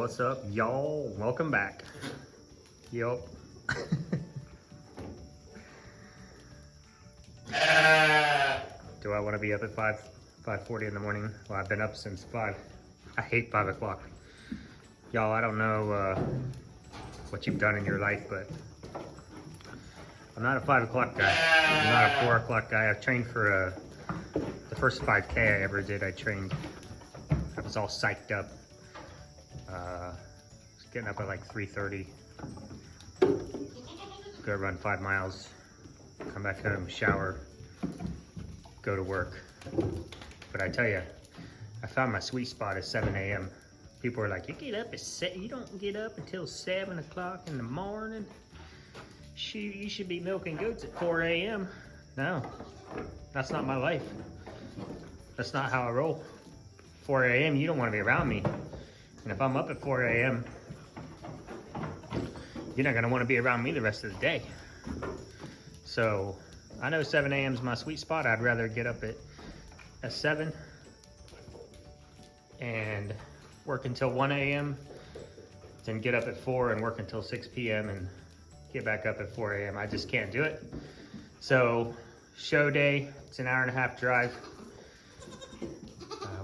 What's up, y'all? Welcome back. Yup. Do I want to be up at 5:40 in the morning? Well, I've been up since 5. I hate 5 o'clock. Y'all, I don't know what you've done in your life, but I'm not a 5 o'clock guy. I'm not a 4 o'clock guy. I've trained for the first 5K I ever did. I was all psyched up. Getting up at like 3:30. Go run 5 miles. Come back home, shower, go to work. But I tell you, I found my sweet spot at 7 a.m. People are like, you don't get up until 7 o'clock in the morning. You should be milking goats at 4 a.m. No, that's not my life. That's not how I roll. 4 a.m. you don't want to be around me. And if I'm up at 4 a.m., you're not gonna want to be around me the rest of the day. So I know 7 a.m. is my sweet spot. I'd rather get up at 7 and work until 1 a.m. than get up at 4 and work until 6 p.m. and get back up at 4 a.m. I just can't do it. So show day, it's an hour-and-a-half drive.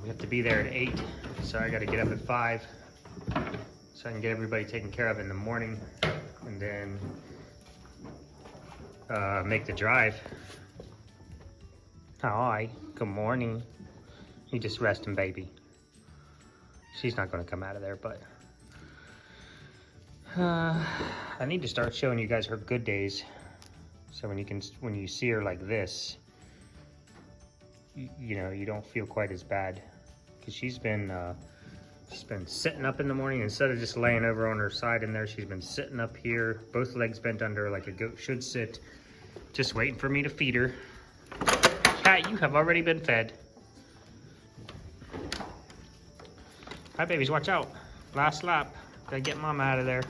We have to be there at 8, so I gotta get up at 5 so I can get everybody taken care of in the morning and then make the drive. Hi, good morning. You just resting, baby. She's not gonna come out of there, but I need to start showing you guys her good days. So when you see her like this, you know, you don't feel quite as bad. Because she's been sitting up in the morning instead of just laying over on her side in there. She's been sitting up here, both legs bent under like a goat should sit, just waiting for me to feed her. Cat, you have already been fed. Hi, babies, watch out. Last lap. Gotta get mama out of there.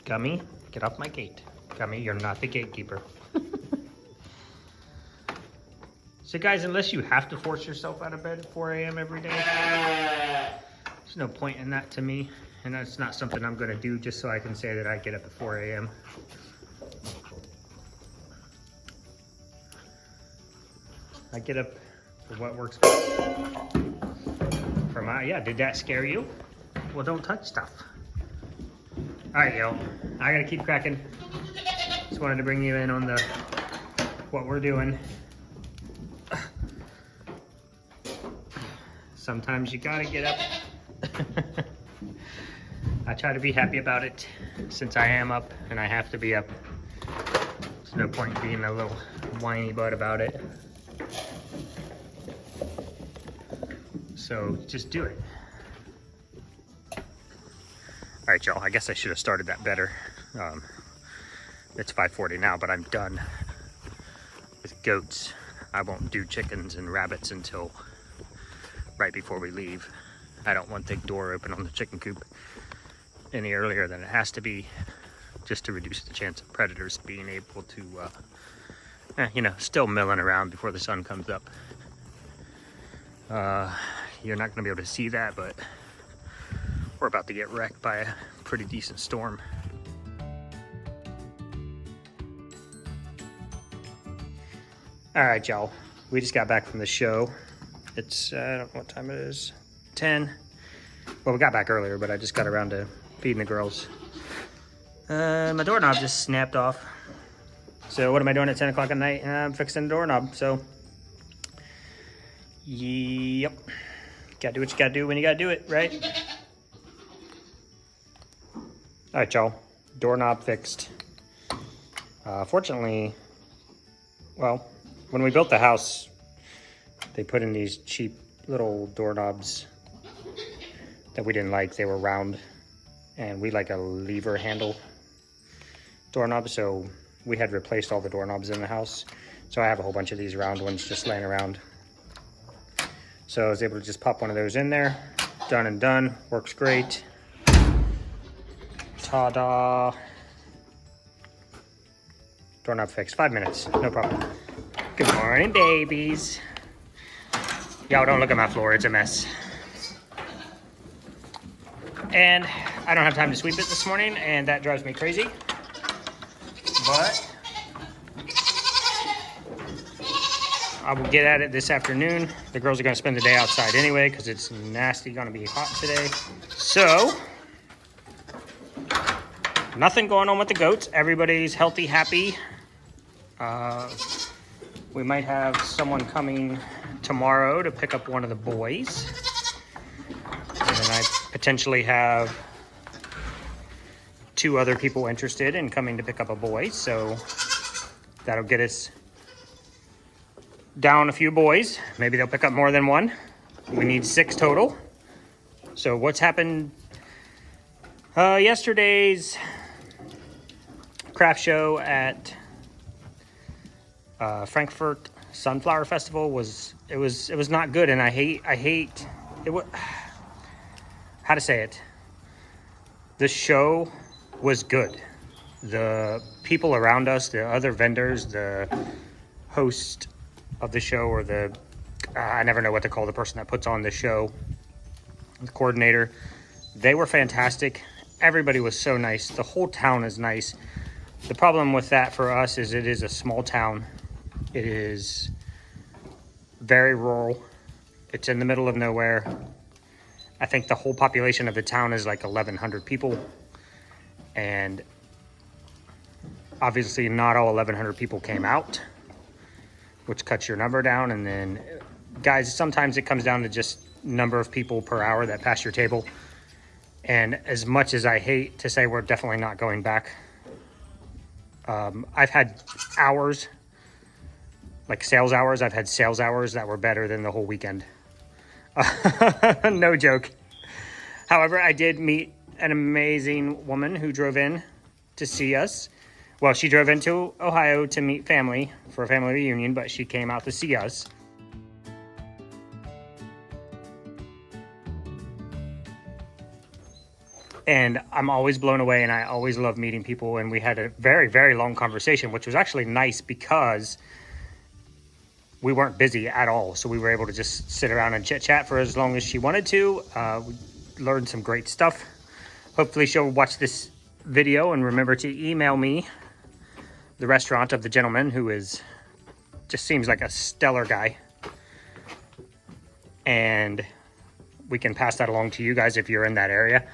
Gummy, get off my gate. Gummy, you're not the gatekeeper. So guys, unless you have to force yourself out of bed at 4 a.m. every day, there's no point in that to me. And that's not something I'm gonna do just so I can say that I get up at 4 a.m. I get up for what works best. Yeah, did that scare you? Well, don't touch stuff. All right, yo, I gotta keep cracking. Just wanted to bring you in on what we're doing. Sometimes you gotta get up. I try to be happy about it since I am up and I have to be up. There's no point being a little whiny butt about it. So just do it. All right, y'all, I guess I should have started that better. It's 5:40 now, but I'm done with goats. I won't do chickens and rabbits until right before we leave. I don't want the door open on the chicken coop any earlier than it has to be, just to reduce the chance of predators being able to, you know, still milling around before the sun comes up. You're not gonna be able to see that, but we're about to get wrecked by a pretty decent storm. All right, y'all, we just got back from the show. It's, I don't know what time it is, 10. Well, we got back earlier, but I just got around to feeding the girls. My doorknob just snapped off. So what am I doing at 10 o'clock at night? I'm fixing the doorknob, so. Yep. Gotta do what you gotta do when you gotta do it, right? All right, y'all, doorknob fixed. Fortunately, well, when we built the house, they put in these cheap little doorknobs that we didn't like. They were round, and we like a lever handle doorknob, so we had replaced all the doorknobs in the house. So I have a whole bunch of these round ones just laying around. So I was able to just pop one of those in there. Done and done, works great. Ta-da. Doorknob fixed, 5 minutes, no problem. Good morning, babies. Y'all don't look at my floor, it's a mess. And I don't have time to sweep it this morning, and that drives me crazy. But I will get at it this afternoon. The girls are going to spend the day outside anyway because it's nasty, going to be hot today. So, nothing going on with the goats. Everybody's healthy, happy. We might have someone coming tomorrow to pick up one of the boys. And then I potentially have 2 other people interested in coming to pick up a boy. So that'll get us down a few boys. Maybe they'll pick up more than one. We need 6 total. So what's happened? Yesterday's craft show at Frankfurt Sunflower Festival was not good, and I hate it. How to say it? The show was good. The people around us, the other vendors, the host of the show, or the I never know what to call the person that puts on the show, the coordinator, they were fantastic. Everybody was so nice. The whole town is nice. The problem with that for us is it is a small town. It is very rural. It's in the middle of nowhere. I think the whole population of the town is like 1,100 people. And obviously not all 1,100 people came out, which cuts your number down. And then, guys, sometimes it comes down to just number of people per hour that pass your table. And as much as I hate to say we're definitely not going back, I've had hours, like sales hours. I've had sales hours that were better than the whole weekend. No joke. However, I did meet an amazing woman who drove in to see us. Well, she drove into Ohio to meet family for a family reunion, but she came out to see us. And I'm always blown away, and I always love meeting people. And we had a very, very long conversation, which was actually nice because we weren't busy at all. So we were able to just sit around and chit chat for as long as she wanted to. We learned some great stuff. Hopefully she'll watch this video and remember to email me the restaurant of the gentleman who just seems like a stellar guy. And we can pass that along to you guys if you're in that area.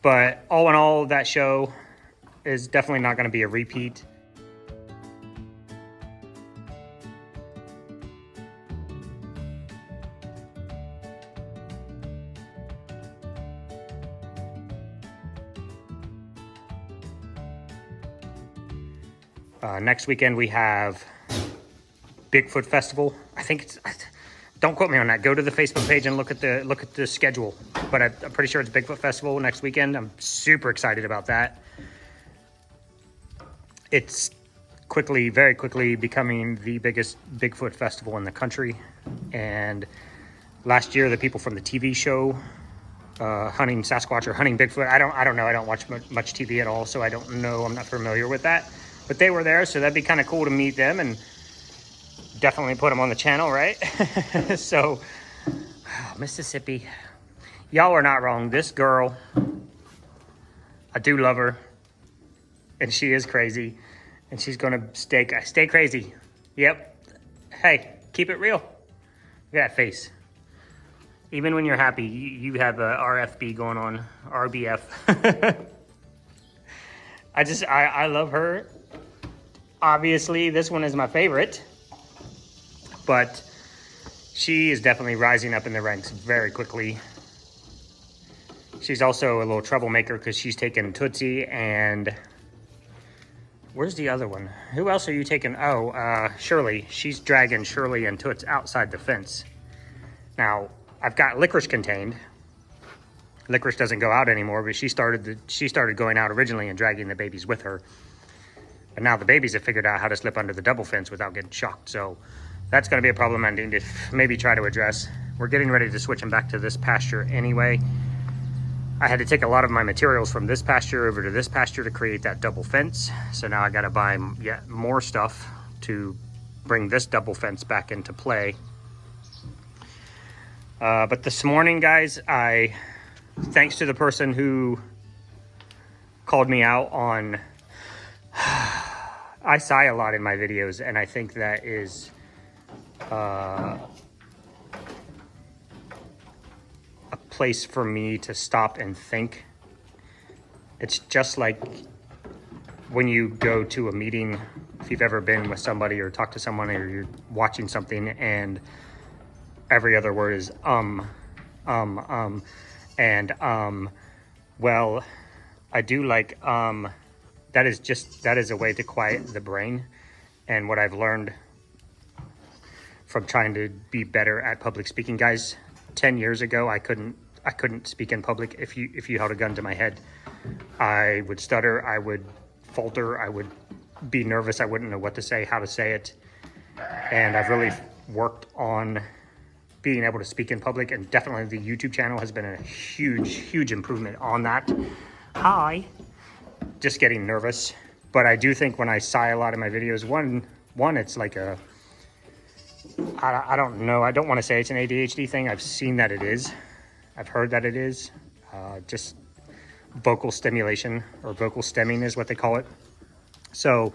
But all in all, that show is definitely not going to be a repeat. Next weekend we have Bigfoot Festival. I think it's, don't quote me on that. Go to the Facebook page and look at the schedule. But I'm pretty sure it's Bigfoot Festival next weekend. I'm super excited about that. It's very quickly becoming the biggest Bigfoot festival in the country. And last year, the people from the TV show, Hunting Sasquatch or Hunting Bigfoot, I don't know. I don't watch much TV at all, so I don't know. I'm not familiar with that. But they were there, so that'd be kind of cool to meet them and definitely put them on the channel, right? So, Mississippi. Y'all are not wrong. This girl, I do love her. And she is crazy. And she's going to stay crazy. Yep. Hey, keep it real. Look at that face. Even when you're happy, you have a RFB going on. RBF. I love her. Obviously, this one is my favorite. But she is definitely rising up in the ranks very quickly. She's also a little troublemaker because she's taking Tootsie and... Where's the other one? Who else are you taking? Oh, Shirley. She's dragging Shirley and Toots outside the fence. Now, I've got Licorice contained. Licorice doesn't go out anymore, but she started going out originally and dragging the babies with her. But now the babies have figured out how to slip under the double fence without getting shocked. So that's going to be a problem I need to maybe try to address. We're getting ready to switch them back to this pasture anyway. I had to take a lot of my materials from this pasture over to this pasture to create that double fence. So now I got to buy yet more stuff to bring this double fence back into play. But this morning, guys, I thanks to the person who called me out on, I sigh a lot in my videos, and I think that is a place for me to stop and think. It's just like when you go to a meeting, if you've ever been with somebody or talked to someone or you're watching something and every other word is and well, I do like that is a way to quiet the brain. And what I've learned from trying to be better at public speaking, guys, 10 years ago I couldn't speak in public. If you held a gun to my head, I would stutter, I would falter, I would be nervous, I wouldn't know what to say, how to say it. And I've really worked on being able to speak in public, and definitely the YouTube channel has been a huge improvement on that. Hi. Just getting nervous. But I do think when I sigh a lot in my videos, one it's like I don't know, I don't want to say it's an ADHD thing. I've seen that it is. I've heard that it is. Just vocal stimulation, or vocal stemming is what they call it. So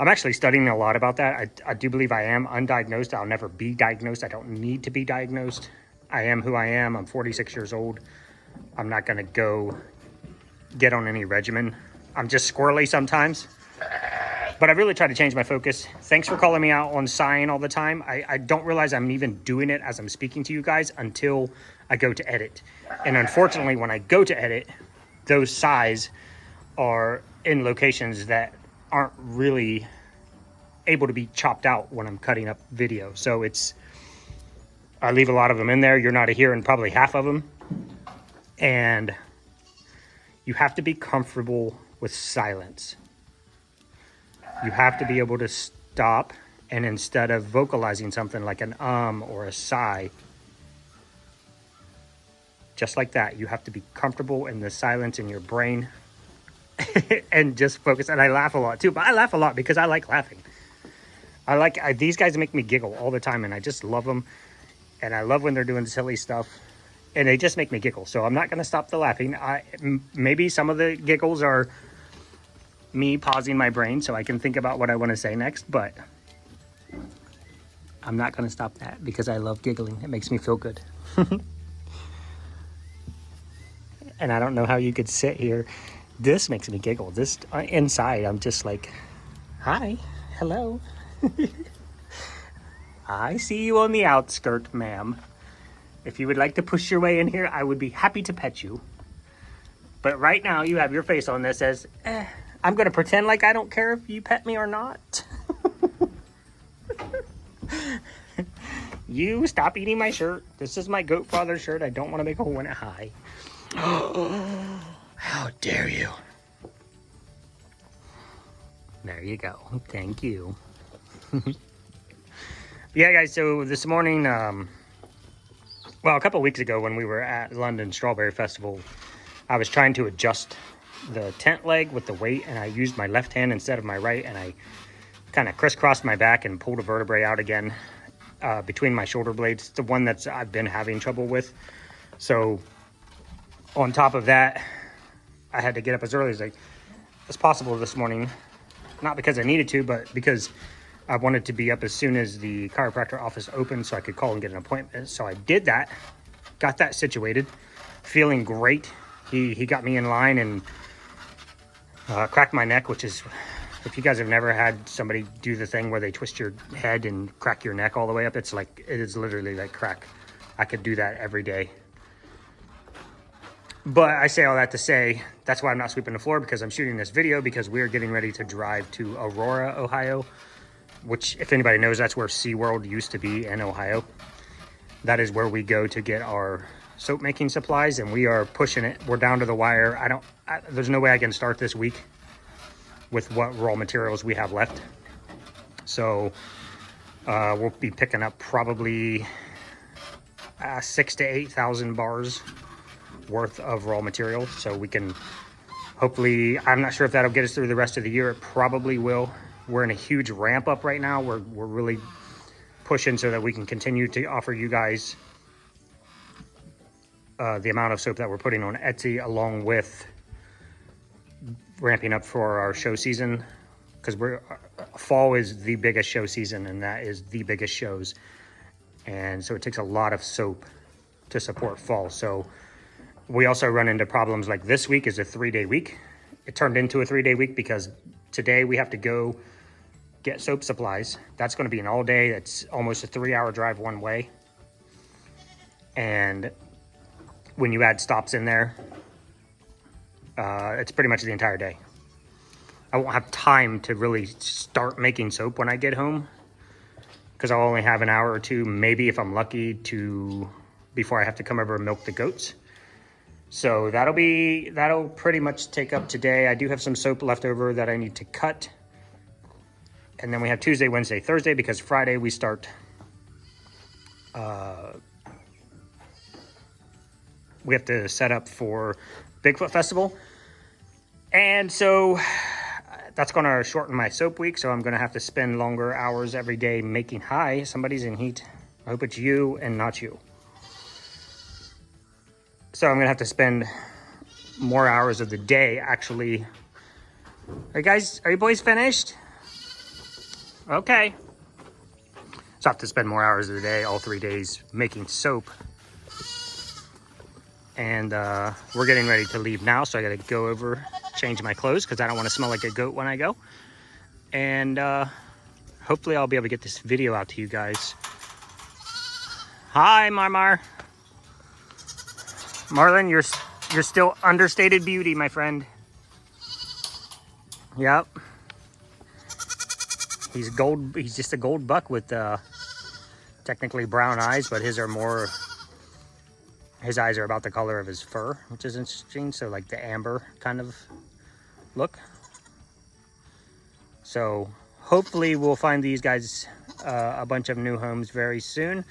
I'm actually studying a lot about that. I do believe I am undiagnosed. I'll never be diagnosed. I don't need to be diagnosed. I am who I am. I'm 46 years old. I'm not going to go get on any regimen. I'm just squirrely sometimes. But I really try to change my focus. Thanks for calling me out on sighing all the time. I don't realize I'm even doing it as I'm speaking to you guys until I go to edit. And unfortunately, when I go to edit, those sighs are in locations that aren't really able to be chopped out when I'm cutting up video. So I leave a lot of them in there. You're not hearing probably half of them. And you have to be comfortable with silence. You have to be able to stop, and instead of vocalizing something like an or a sigh, just like that, you have to be comfortable in the silence in your brain and just focus. And I laugh a lot too, but I laugh a lot because I like laughing. These guys make me giggle all the time, and I just love them. And I love when they're doing silly stuff, and they just make me giggle. So I'm not going to stop the laughing. Maybe some of the giggles are me pausing my brain so I can think about what I want to say next, but I'm not going to stop that because I love giggling. It makes me feel good. And I don't know how you could sit here. This makes me giggle. This inside, I'm just like, hi, hello. I see you on the outskirt, ma'am. If you would like to push your way in here, I would be happy to pet you. But right now, you have your face on this as, I'm going to pretend like I don't care if you pet me or not. You stop eating my shirt. This is my goat father shirt. I don't want to make a hole in it. Hi. How dare you? There you go. Thank you. Yeah, guys, so this morning, well, a couple of weeks ago when we were at London Strawberry Festival, I was trying to adjust the tent leg with the weight, and I used my left hand instead of my right, and I kind of crisscrossed my back and pulled a vertebrae out again between my shoulder blades, the one that's I've been having trouble with. So on top of that, I had to get up as early as possible this morning, not because I needed to, but because I wanted to be up as soon as the chiropractor office opened so I could call and get an appointment. So I did that, got that situated, feeling great. He got me in line and cracked my neck, which is, if you guys have never had somebody do the thing where they twist your head and crack your neck all the way up, it is literally like crack. I could do that every day. But I say all that to say, that's why I'm not sweeping the floor, because I'm shooting this video because we're getting ready to drive to Aurora, Ohio, which, if anybody knows, that's where SeaWorld used to be in Ohio. That is where we go to get our soap making supplies, and we are pushing it. We're down to the wire. There's no way I can start this week with what raw materials we have left. So we'll be picking up probably 6,000 to 8,000 bars worth of raw material, so we can hopefully, I'm not sure if that'll get us through the rest of the year. It probably will. We're in a huge ramp up right now. We're really pushing so that we can continue to offer you guys the amount of soap that we're putting on Etsy, along with ramping up for our show season, because fall is the biggest show season, and that is the biggest shows, and so it takes a lot of soap to support fall. So we also run into problems like this week is a 3-day week. It turned into a 3-day week because today we have to go get soap supplies. That's going to be an all day. It's almost a 3-hour drive one way, and when you add stops in there, it's pretty much the entire day. I won't have time to really start making soap when I get home, because I'll only have an hour or two, maybe if I'm lucky, before I have to come over and milk the goats. So that'll pretty much take up today. I do have some soap left over that I need to cut. And then we have Tuesday, Wednesday, Thursday, because Friday we start we have to set up for Bigfoot Festival. And so that's going to shorten my soap week. So I'm going to have to spend longer hours every day making. Hi, somebody's in heat. I hope it's you and not you. So I'm going to have to spend more hours of the day actually. Are you boys finished? Okay. So I have to spend more hours of the day, all 3 days, making soap. And we're getting ready to leave now, so I gotta go over, change my clothes, because I don't want to smell like a goat when I go. And hopefully I'll be able to get this video out to you guys. Hi, Marmar. Marlon, you're still understated beauty, my friend. Yep. He's gold. He's just a gold buck with technically brown eyes, but his eyes are about the color of his fur, which is interesting. So like the amber kind of look. So hopefully we'll find these guys a bunch of new homes very soon.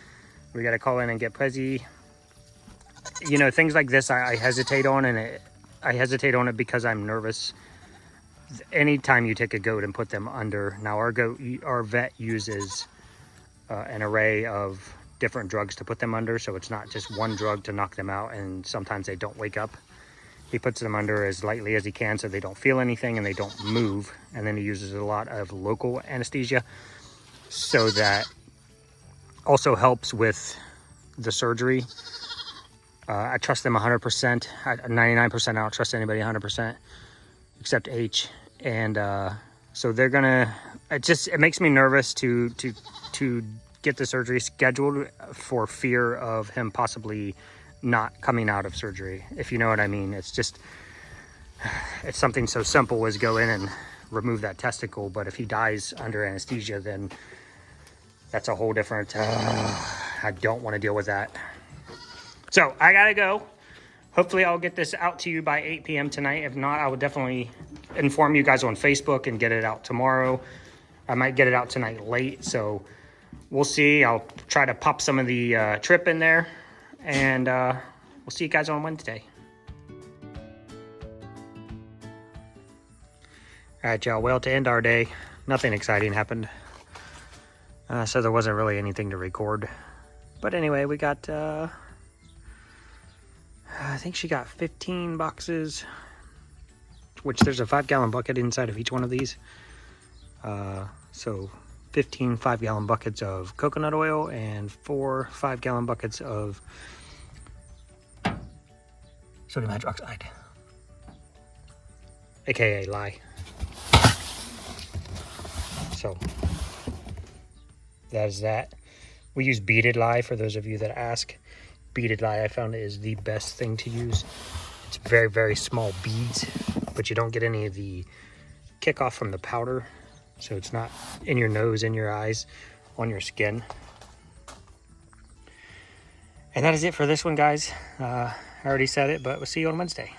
We got to call in and get Prezi. You know, things like this I hesitate on, and I hesitate on it because I'm nervous. Anytime you take a goat and put them under, now our vet uses an array of different drugs to put them under, so it's not just one drug to knock them out, and sometimes they don't wake up. He puts them under as lightly as he can so they don't feel anything and they don't move, and then he uses a lot of local anesthesia, so that also helps with the surgery. I trust them 100%. 99%. I don't trust anybody 100% except H. And so they're gonna. It makes me nervous to get the surgery scheduled for fear of him possibly not coming out of surgery. If you know what I mean. It's something so simple as go in and remove that testicle. But if he dies under anesthesia, then that's a whole different. I don't want to deal with that. So I gotta go. Hopefully I'll get this out to you by 8 p.m. tonight. If not, I will definitely inform you guys on Facebook and get it out tomorrow. I might get it out tonight late, so we'll see. I'll try to pop some of the trip in there, and we'll see you guys on Wednesday. All right, y'all. Well, to end our day, nothing exciting happened. So there wasn't really anything to record. But anyway, we got... I think she got 15 boxes, which there's a 5-gallon bucket inside of each one of these. So 15 5-gallon buckets of coconut oil and 4 5-gallon buckets of sodium hydroxide, aka lye. So that is that. We use beaded lye for those of you that ask. Beaded lye, I found, is the best thing to use. It's very, very small beads, but you don't get any of the kickoff from the powder, so it's not in your nose, in your eyes, on your skin. And that is it for this one, guys. I already said it, but we'll see you on Wednesday.